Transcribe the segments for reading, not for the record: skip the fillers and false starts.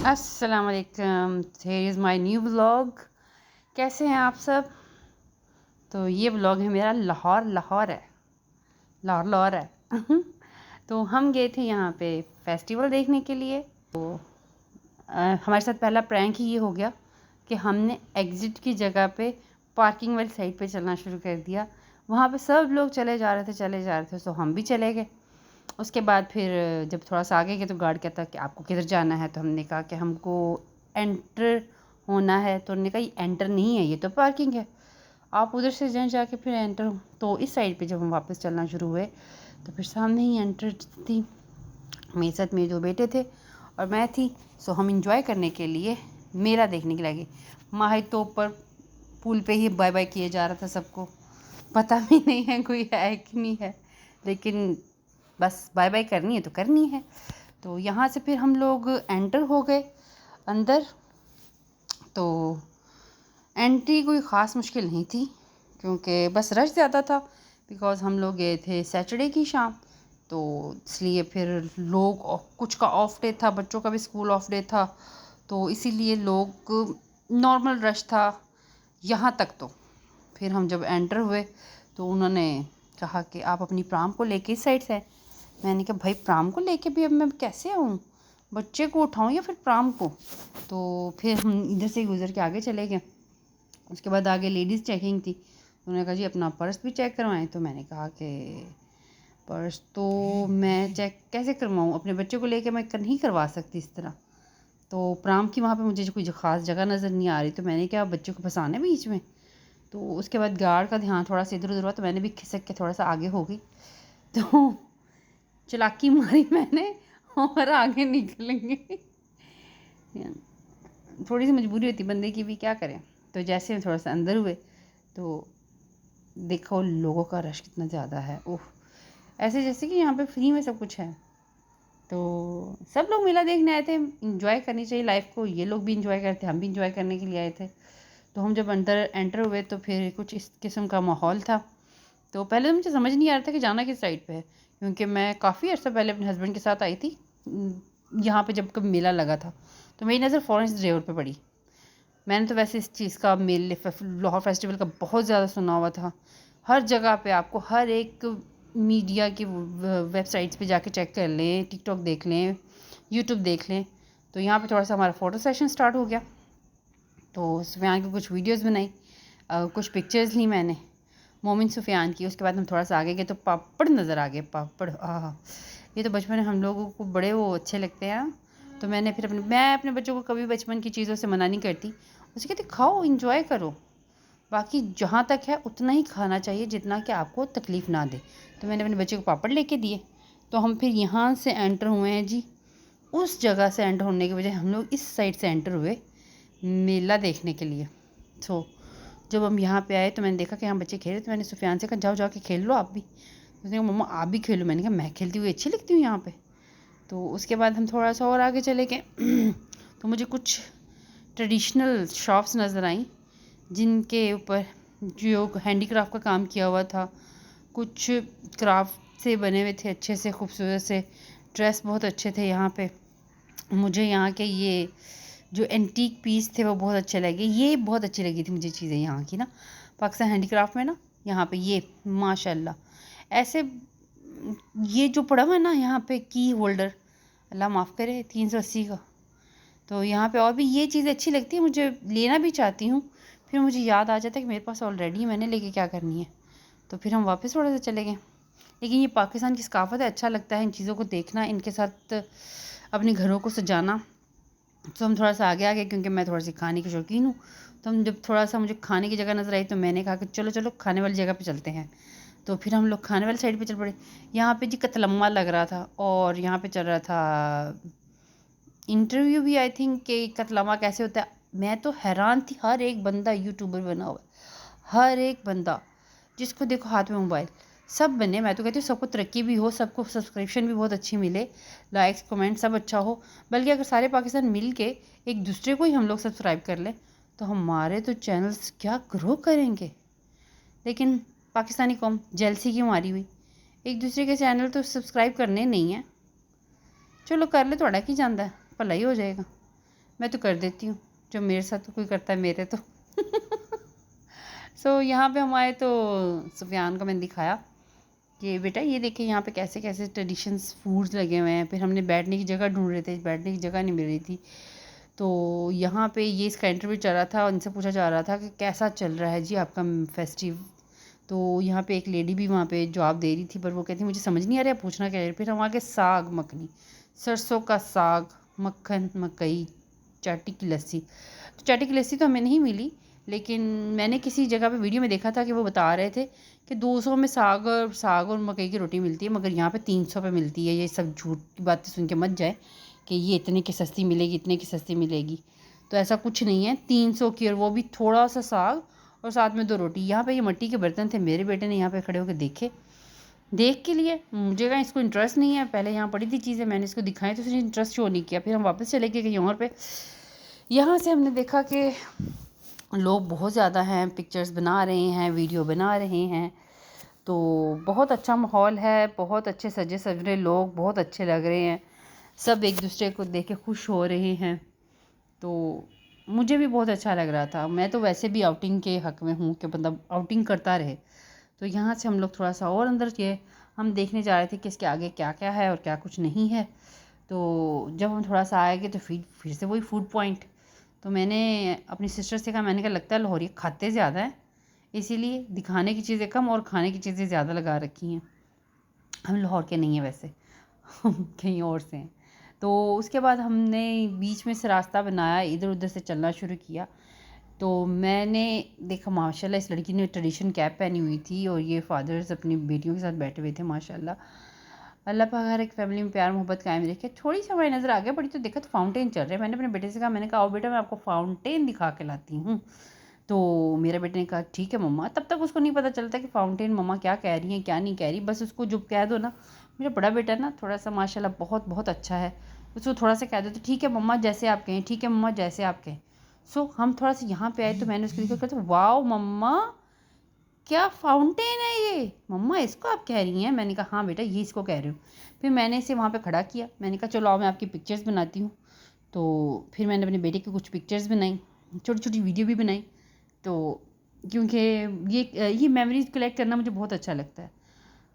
अस्सलाम वालेकुम, here is my new vlog. कैसे हैं आप सब? तो ये व्लॉग है मेरा लाहौर है। तो हम गए थे यहाँ पे फेस्टिवल देखने के लिए। तो हमारे साथ पहला प्रैंक ही ये हो गया कि हमने एग्ज़िट की जगह पे पार्किंग वाली साइड पे चलना शुरू कर दिया। वहाँ पे सब लोग चले जा रहे थे तो हम भी चले गए। उसके बाद फिर जब थोड़ा सा आगे गए तो गार्ड कहता कि आपको किधर जाना है, तो हमने कहा कि हमको एंटर होना है। तो उन्होंने कहा ये एंटर नहीं है, ये तो पार्किंग है, आप उधर से जाएं जाके फिर एंटर हो। तो इस साइड पे जब हम वापस चलना शुरू हुए तो फिर सामने ही एंटर थी। मेरे साथ मेरे दो बेटे थे और मैं थी। सो हम इंजॉय करने के लिए मेला देखने के लगे। माही तो ऊपर पुल पे ही बाय बाय किए जा रहा था सबको, पता भी नहीं है कोई है कि नहीं है, लेकिन बस बाय बाय करनी है तो करनी है। तो यहाँ से फिर हम लोग एंटर हो गए अंदर। तो एंट्री कोई ख़ास मुश्किल नहीं थी क्योंकि बस रश ज़्यादा था, बिकॉज़ हम लोग गए थे सैटरडे की शाम। तो इसलिए फिर लोग कुछ का ऑफ डे था, बच्चों का भी स्कूल ऑफ डे था, तो इसीलिए लोग नॉर्मल रश था यहाँ तक। तो फिर हम जब एंटर हुए तो उन्होंने कहा कि आप अपनी प्राम को लेके इस साइड से आए। मैंने कहा भाई प्राम को लेके भी अब मैं कैसे आऊँ, बच्चे को उठाऊँ या फिर प्राम को? तो फिर हम इधर से गुज़र के आगे चले गए। उसके बाद आगे लेडीज़ चेकिंग थी, उन्होंने कहा जी अपना पर्स भी चेक करवाएं। तो मैंने कहा कि पर्स तो मैं चेक कैसे करवाऊँ, अपने बच्चे को लेके मैं नहीं करवा सकती इस तरह। तो प्राम की वहाँ पे मुझे कोई ख़ास जगह नज़र नहीं आ रही, तो मैंने क्या बच्चे को फंसाना बीच में। तो उसके बाद गार्ड का ध्यान थोड़ा सा इधर उधर हुआ, तो मैंने भी खिसक के थोड़ा सा आगे हो गई। तो चालाकी मारी मैंने और आगे निकलेंगे। थोड़ी सी मजबूरी होती बंदे की भी, क्या करें। तो जैसे हम थोड़ा सा अंदर हुए तो देखो लोगों का रश कितना ज़्यादा है। ओह, ऐसे जैसे कि यहाँ पे फ्री में सब कुछ है। तो सब लोग मेला देखने आए थे, इंजॉय करनी चाहिए लाइफ को। ये लोग भी इंजॉय करते, हम भी इंजॉय करने के लिए आए थे। तो हम जब अंदर एंटर हुए तो फिर कुछ इस किस्म का माहौल था। तो पहले तो मुझे समझ नहीं आ रहा था कि जाना किस साइड पे है, क्योंकि मैं काफ़ी अर्सा पहले अपने हस्बैंड के साथ आई थी यहाँ पे जब कभी मेला लगा था। तो मेरी नज़र फ़ौरन इस ड्राइवर पे पड़ी। मैंने तो वैसे इस चीज़ का लाहौर फेस्टिवल का बहुत ज़्यादा सुना हुआ था। हर जगह पे आपको हर एक मीडिया की वेबसाइट्स पे जाके चेक कर लें, टिकटॉक देख लें, यूट्यूब देख लें। तो यहाँ पे थोड़ा सा हमारा फ़ोटो सेशन स्टार्ट हो गया। तो सुफियान की कुछ वीडियोस बनाई, कुछ पिक्चर्स ली मैंने मोमिन सुफियान की। उसके बाद हम थोड़ा सा आगे गए तो पापड़ नज़र आ गए। पापड़, आहा, ये तो बचपन में हम लोगों को बड़े वो अच्छे लगते हैं। तो मैं अपने बच्चों को कभी बचपन की चीज़ों से मना नहीं करती। उसे कहती खाओ, इंजॉय करो, बाकी जहाँ तक है उतना ही खाना चाहिए जितना कि आपको तकलीफ़ ना दे। तो मैंने अपने बच्चे को पापड़ लेके दिए। तो हम फिर यहाँ से एंटर हुए हैं जी। उस जगह से एंटर होने की बजाय हम लोग इस साइड से एंटर हुए मेला देखने के लिए। तो जब हम यहाँ पे आए तो मैंने देखा कि यहाँ बच्चे खेल रहे, तो मैंने सुफियान से कहा जाओ जाके खेल लो आप भी। उसने कहा मम्मा आप भी खेलो। मैंने कहा मैं खेलती हुई अच्छी लगती हूँ यहाँ पे। तो उसके बाद हम थोड़ा सा और आगे चले गए तो मुझे कुछ ट्रेडिशनल शॉप्स नज़र आई जिनके ऊपर जो हैंडीक्राफ्ट का काम किया हुआ था। कुछ क्राफ्ट से बने हुए थे, अच्छे से खूबसूरत से ड्रेस बहुत अच्छे थे यहाँ पे। मुझे यहाँ के ये जो एंटीक पीस थे वो बहुत अच्छे लगे। ये बहुत अच्छी लगी थी मुझे चीज़ें यहाँ की ना, पाकिस्तान हैंडीक्राफ्ट में ना। यहाँ पे ये माशाल्लाह ऐसे ये जो पड़ा हुआ है ना यहाँ पे की होल्डर, अल्लाह माफ़ करे, 380 का। तो यहाँ पे और भी ये चीज़ अच्छी लगती है, मुझे लेना भी चाहती हूँ। फिर मुझे याद आ जाता है कि मेरे पास ऑलरेडी है, मैंने लेके क्या करनी है। तो फिर हम वापस थोड़ा सा चले गए। लेकिन ये पाकिस्तान की सकाफ़त है, अच्छा लगता है इन चीज़ों को देखना, इनके साथ अपने घरों को सजाना। तो हम थोड़ा सा आगे आ गए क्योंकि मैं थोड़ी सी खाने की शौकीन हूँ। तो हम जब थोड़ा सा मुझे खाने की जगह नज़र आई तो मैंने कहा कि चलो चलो खाने वाली जगह पे चलते हैं। तो फिर हम लोग खाने वाली साइड पे चल पड़े। यहाँ पे जी कतलम्मा लग रहा था और यहाँ पे चल रहा था इंटरव्यू भी, आई थिंक कि कतलम्मा कैसे होता है। मैं तो हैरान थी, हर एक बंदा यूट्यूबर बना हुआ है, हर एक बंदा जिसको देखो हाथ में मोबाइल, सब बने। मैं तो कहती हूँ सबको तरक्की भी हो, सबको सब्सक्रिप्शन भी बहुत अच्छी मिले, लाइक्स कमेंट सब अच्छा हो। बल्कि अगर सारे पाकिस्तान मिल के एक दूसरे को ही हम लोग सब्सक्राइब कर लें तो हमारे तो चैनल्स क्या ग्रो करेंगे। लेकिन पाकिस्तानी कौम जेलसी की मारी हुई एक दूसरे के चैनल तो सब्सक्राइब करने नहीं है। चलो कर ले, थोड़ा की जाता है, भला ही हो जाएगा। मैं तो कर देती हूँ, जो मेरे साथ तो कोई करता है मेरे तो सो यहाँ पे हम आए तो सुफियान को मैंने दिखाया कि बेटा ये देखिए यहाँ पे कैसे कैसे ट्रेडिशंस फूड्स लगे हुए हैं। फिर हमने बैठने की जगह ढूंढ रहे थे, बैठने की जगह नहीं मिल रही थी। तो यहाँ पे ये इसका इंटरव्यू चल रहा था, उनसे पूछा जा रहा था कि कैसा चल रहा है जी आपका फेस्टिव। तो यहाँ पे एक लेडी भी वहाँ पे जवाब दे रही थी, पर वो कहती मुझे समझ नहीं आ रहा है पूछना क्या है। फिर हम आगे साग मखनी, सरसों का साग, मक्खन, मकई, चाटी की लस्सी। तो चाटी की लस्सी तो हमें नहीं मिली, लेकिन मैंने किसी जगह पे वीडियो में देखा था कि वो बता रहे थे कि 200 में साग और मकई की रोटी मिलती है, मगर यहाँ पे 300 पे मिलती है। ये सब झूठ की बातें सुन के मत जाए कि ये इतने की सस्ती मिलेगी, इतने की सस्ती मिलेगी। तो ऐसा कुछ नहीं है, 300 की, और वो भी थोड़ा सा साग और साथ में 2 रोटी। यहाँ पे ये मिट्टी के बर्तन थे, मेरे बेटे ने यहाँ पे खड़े होकर देखे, देख के लिए मुझे कहा इसको इंटरेस्ट नहीं है। पहले यहाँ पड़ी थी चीज़ें, मैंने इसको दिखाई तो उसने इंटरेस्ट शो नहीं किया। फिर हम वापस चले गए कहीं और पे। यहाँ से हमने देखा कि लोग बहुत ज़्यादा हैं, पिक्चर्स बना रहे हैं, वीडियो बना रहे हैं। तो बहुत अच्छा माहौल है, बहुत अच्छे सजे सवरे लोग, बहुत अच्छे लग रहे हैं, सब एक दूसरे को देख के खुश हो रहे हैं। तो मुझे भी बहुत अच्छा लग रहा था। मैं तो वैसे भी आउटिंग के हक़ में हूँ कि मतलब आउटिंग करता रहे। तो यहाँ से हम लोग थोड़ा सा और अंदर गए, हम देखने जा रहे थे कि इसके आगे क्या क्या है और क्या कुछ नहीं है। तो जब हम थोड़ा सा आए गए तो फिर से वही फूड पॉइंट। तो मैंने अपनी सिस्टर से कहा, मैंने कहा लगता है लाहौरी खाते ज़्यादा हैं, इसीलिए दिखाने की चीज़ें कम और खाने की चीज़ें ज़्यादा लगा रखी हैं। हम लाहौर के नहीं हैं वैसे, हम कहीं और से हैं। तो उसके बाद हमने बीच में से रास्ता बनाया, इधर उधर से चलना शुरू किया। तो मैंने देखा माशाल्लाह इस लड़की ने ट्रेडिशन कैप पहनी हुई थी और ये फादर्स अपनी बेटियों के साथ बैठे हुए थे माशाल्लाह। अल्लाह पाक हर एक फैमिली में प्यार मोहब्बत कायम रखे। थोड़ी सी हमारी नज़र आ गया बड़ी, तो देखा तो फाउंटेन चल रहे हैं। मैंने अपने बेटे से कहा, मैंने कहा आओ बेटा मैं आपको फाउंटेन दिखा के लाती हूँ। तो मेरे बेटे ने कहा ठीक है मम्मा। तब तक उसको नहीं पता चलता कि फाउंटेन मम्मा क्या कह रही हैं क्या नहीं कह रही, बस उसको जो कह दो ना। मेरा बड़ा बेटा ना थोड़ा सा माशाल्लाह बहुत बहुत अच्छा है, उसको थोड़ा सा कह दो तो ठीक है मम्मा जैसे आप कहें, ठीक है मम्मा जैसे आप कहें। सो हम थोड़ा सा यहाँ पे आए तो मैंने उसको देखा, कहते वाओ मम्मा क्या फाउंटेन है ये, मम्मा इसको आप कह रही हैं। मैंने कहा हाँ बेटा ये इसको कह रही हूँ। फिर मैंने इसे वहाँ पे खड़ा किया, मैंने कहा चलो आओ मैं आपकी पिक्चर्स बनाती हूँ। तो फिर मैंने अपने बेटे की कुछ पिक्चर्स बनाई, छोटी छोटी वीडियो भी बनाई। तो क्योंकि ये मेमोरीज कलेक्ट करना मुझे बहुत अच्छा लगता है।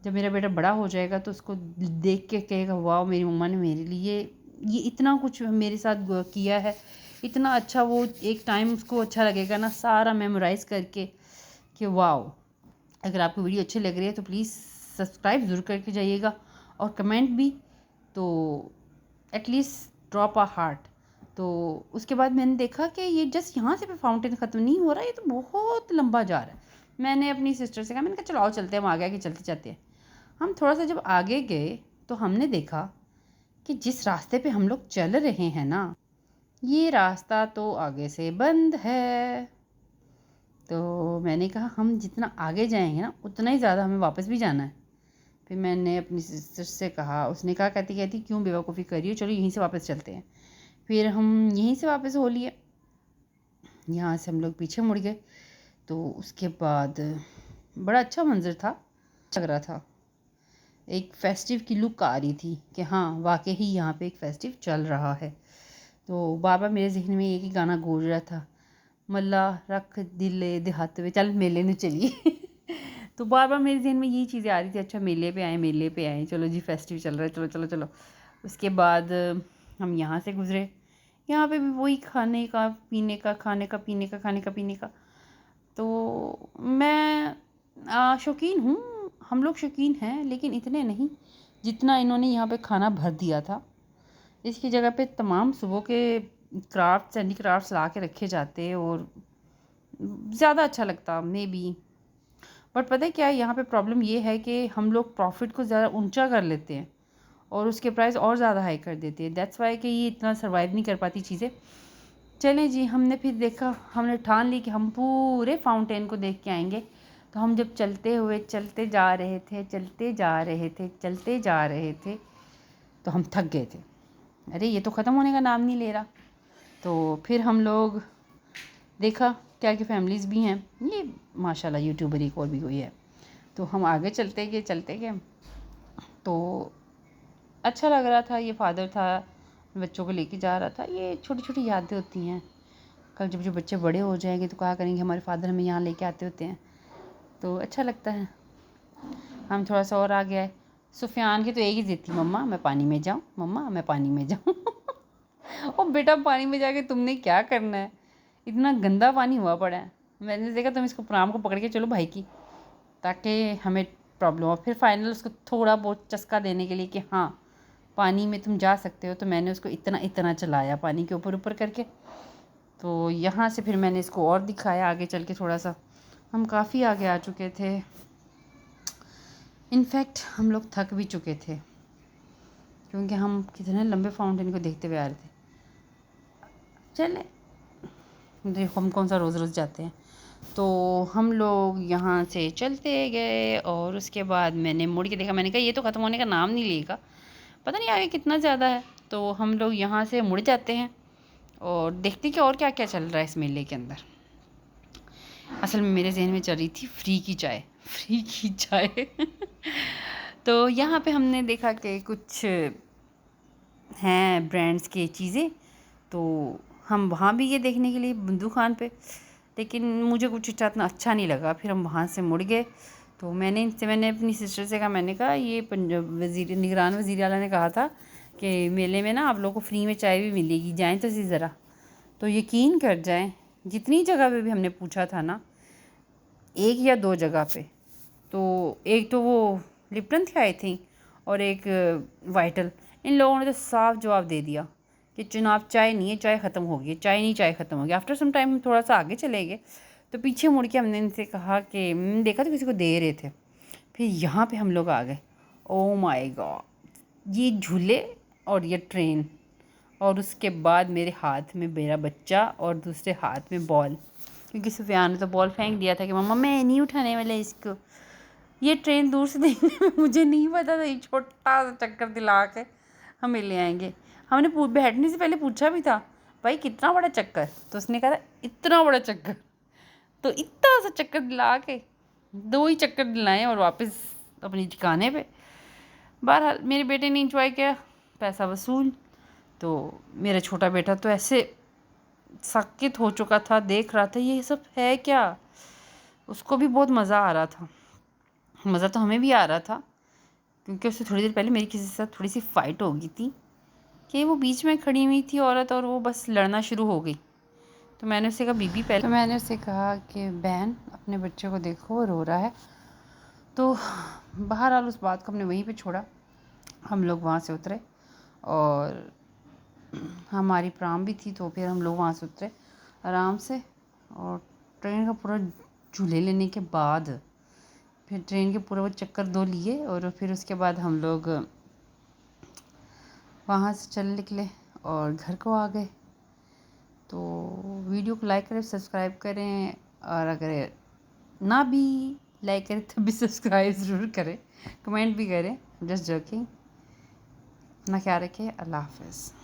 जब मेरा बेटा बड़ा हो जाएगा तो उसको देख के कहेगा वाह मेरी मम्मा ने मेरे लिए ये इतना कुछ मेरे साथ किया है, इतना अच्छा। वो एक टाइम उसको अच्छा लगेगा ना सारा मेमोराइज़ करके कि वाह। अगर आपको वीडियो अच्छी लग रही है तो प्लीज़ सब्सक्राइब ज़रूर करके जाइएगा और कमेंट भी, तो एटलीस्ट ड्रॉप अ हार्ट। तो उसके बाद मैंने देखा कि ये जस्ट यहाँ से भी फाउंटेन ख़त्म नहीं हो रहा, ये तो बहुत लंबा जा रहा है। मैंने अपनी सिस्टर से कहा, मैंने कहा चलो आओ चलते हैं, हम आगे आगे चलते जाते हैं। हम थोड़ा सा जब आगे गए तो हमने देखा कि जिस रास्ते पे हम लोग चल रहे हैं ना, ये रास्ता तो आगे से बंद है। तो मैंने कहा हम जितना आगे जाएंगे ना उतना ही ज़्यादा हमें वापस भी जाना है। फिर मैंने अपनी सिस्टर से कहा, उसने कहा कहती कहती क्यों बेवकूफ़ी करी हो, चलो यहीं से वापस चलते हैं। फिर हम यहीं से वापस हो लिए, यहाँ से हम लोग पीछे मुड़ गए। तो उसके बाद बड़ा अच्छा मंजर था, लग रहा था, एक फेस्टिव की लुक आ रही थी कि हाँ वाकई ही यहाँ पे एक फेस्टिव चल रहा है। तो बार बार मेरे जहन में एक ही गाना गूंज रहा था, मल्ला रख दिले देहात वे चल मेले में चलिए तो बार बार मेरे जहन में यही चीज़ें आ रही थी, अच्छा मेले पे आए मेले पे आए, चलो जी फेस्टिव चल रहा है, चलो चलो चलो। उसके बाद हम यहाँ से गुज़रे, यहाँ पे भी वही खाने का पीने का, खाने का पीने का, खाने का पीने का। तो मैं शौकीन हूँ, हम लोग शौकीन हैं, लेकिन इतने नहीं जितना इन्होंने यहाँ पे खाना भर दिया था। इसकी जगह पे तमाम सुबह के क्राफ्ट्स हैंडी क्राफ्ट्स ला के रखे जाते और ज़्यादा अच्छा लगता मे बी। बट पता है क्या है, यहाँ पे प्रॉब्लम ये है कि हम लोग प्रॉफिट को ज़्यादा ऊंचा कर लेते हैं और उसके प्राइस और ज़्यादा हाई कर देते हैं। दैट्स वाई कि ये इतना सर्वाइव नहीं कर पाती चीज़ें। चलें जी, हमने फिर देखा, हमने ठान ली कि हम पूरे फाउंटेन को देख के आएंगे। तो हम जब चलते हुए चलते जा रहे थे, चलते जा रहे थे, चलते जा रहे थे, तो हम थक गए थे। अरे ये तो ख़त्म होने का नाम नहीं ले रहा। तो फिर हम लोग देखा क्या कि फैमिलीज़ भी हैं, ये माशाल्लाह यूट्यूबर एक और भी कोई है। तो हम आगे चलते गए तो अच्छा लग रहा था। ये फादर था बच्चों को लेके जा रहा था। ये छोटी छोटी यादें होती हैं। कल जब जो बच्चे बड़े हो जाएंगे तो कहा करेंगे हमारे फादर हमें यहाँ लेके आते होते हैं, तो अच्छा लगता है। हम थोड़ा सा और आगे आए। सुफियान की तो एक ही ज़िद थी, मम्मा मैं पानी में जाऊँ, मम्मा मैं पानी में जाऊँ। और बेटा पानी में जाके तुमने क्या करना है, इतना गंदा पानी हुआ पड़ा है। मैंने देखा तुम इसको प्राम को पकड़ के चलो भाई की, ताकि हमें प्रॉब्लम हो। फिर फाइनल उसको थोड़ा बहुत चस्का देने के लिए कि हाँ पानी में तुम जा सकते हो, तो मैंने उसको इतना इतना चलाया पानी के ऊपर ऊपर करके। तो यहाँ से फिर मैंने इसको और दिखाया आगे चल के। थोड़ा सा हम काफ़ी आगे आ चुके थे, इनफैक्ट हम लोग थक भी चुके थे, क्योंकि हम कितने लंबे फाउंटेन को देखते हुए आ रहे थे। चले देखो हम कौन सा रोज़ रोज़ जाते हैं। तो हम लोग यहाँ से चलते गए और उसके बाद मैंने मुड़ के देखा, मैंने कहा ये तो ख़त्म होने का नाम नहीं लेगा, पता नहीं आगे कितना ज़्यादा है। तो हम लोग यहाँ से मुड़ जाते हैं और देखते कि और क्या क्या चल रहा है इस मेले के अंदर। असल में मेरे जहन में चल रही थी फ्री की चाय, फ्री की चाय। तो यहाँ पे हमने देखा कि कुछ हैं ब्रांड्स की चीज़ें, तो हम वहाँ भी ये देखने के लिए दुकान पे, लेकिन मुझे कुछ इतना अच्छा नहीं लगा। फिर हम वहाँ से मुड़ गए। तो मैंने अपनी सिस्टर से कहा, मैंने कहा ये निगरान वज़ीर आला ने कहा था कि मेले में ना आप लोगों को फ्री में चाय भी मिलेगी, जाएँ तो सी ज़रा। तो यकीन कर जाएँ जितनी जगह पे भी हमने पूछा था ना, एक या दो जगह पे, तो एक तो वो लिप्टन थी आई थिंक, और एक वाइटल, इन लोगों ने तो साफ जवाब दे दिया कि जनाब चाय नहीं है, चाय ख़त्म हो गई, चाय नहीं, चाय ख़त्म हो गई। आफ्टर सम टाइम हम थोड़ा सा आगे चले गए, तो पीछे मुड़ के हमने इनसे कहा कि देखा तो किसी को दे रहे थे। फिर यहाँ पे हम लोग आ गए। ओ माय गॉड, ये झूले और ये ट्रेन, और उसके बाद मेरे हाथ में मेरा बच्चा और दूसरे हाथ में बॉल, क्योंकि सुफियान ने तो बॉल फेंक दिया था कि मम्मा मैं नहीं उठाने वाला इसको। ये ट्रेन दूर से देखने में मुझे नहीं पता था ये छोटा सा चक्कर दिला के हमें ले आएंगे। हमने बैठने से पहले पूछा भी था, भाई कितना बड़ा चक्कर, तो उसने कहा इतना बड़ा चक्कर। तो इतना सा चक्कर दिला के दो ही चक्कर दिलाए और वापस अपनी ठिकाने पे। बहरहाल मेरे बेटे ने इंजॉय किया, पैसा वसूल। तो मेरा छोटा बेटा तो ऐसे सकित हो चुका था, देख रहा था ये सब है क्या। उसको भी बहुत मज़ा आ रहा था, मज़ा तो हमें भी आ रहा था, क्योंकि उससे थोड़ी देर पहले मेरी किसी के साथ थोड़ी सी फ़ाइट हो गई थी कि वो बीच में खड़ी हुई थी औरत और वो बस लड़ना शुरू हो गई। तो मैंने उससे कहा बीबी पहले, तो मैंने उससे कहा कि बहन अपने बच्चे को देखो वो रो रहा है। तो बहरहाल उस बात को हमने वहीं पे छोड़ा। हम लोग वहाँ से उतरे और हमारी प्राम भी थी, तो फिर हम लोग वहाँ से उतरे आराम से। और ट्रेन का पूरा झूले लेने के बाद फिर ट्रेन के पूरा वो चक्कर दो लिए और फिर उसके बाद हम लोग वहाँ से चल निकले और घर को आ गए। तो वीडियो को लाइक करें, सब्सक्राइब करें, और अगर ना भी लाइक करें तब भी सब्सक्राइब ज़रूर करें, कमेंट भी करें। Just joking. अपना ख्याल रखें। अल्लाह हाफ़िज़।